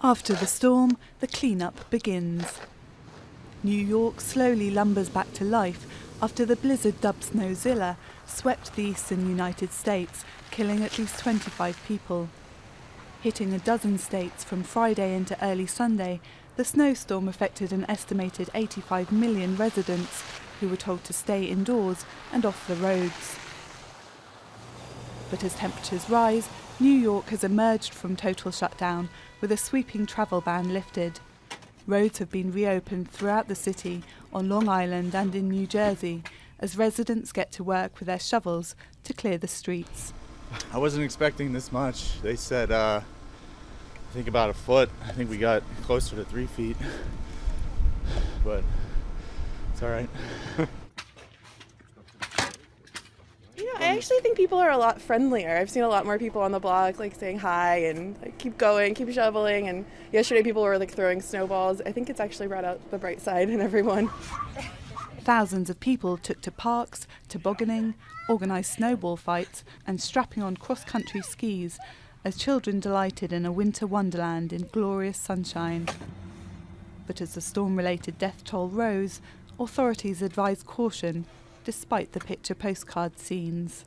After the storm, the cleanup begins. New York slowly lumbers back to life after the blizzard dubbed Snowzilla swept the eastern United States, killing at least 25 people. Hitting a dozen states from Friday into early Sunday, the snowstorm affected an estimated 85 million residents who were told to stay indoors and off the roads. But as temperatures rise, New York has emerged from total shutdown with a sweeping travel ban lifted. Roads have been reopened throughout the city, on Long Island and in New Jersey, as residents get to work with their shovels to clear the streets. I wasn't expecting this much. They said, I think about a foot. I think we got closer to 3 feet, but it's all right. I actually think people are a lot friendlier. I've seen a lot more people on the block saying hi and keep going, keep shoveling. And yesterday people were throwing snowballs. I think it's actually brought out the bright side in everyone. Thousands of people took to parks, tobogganing, organised snowball fights and strapping on cross-country skis as children delighted in a winter wonderland in glorious sunshine. But as the storm-related death toll rose, authorities advised caution despite the picture postcard scenes.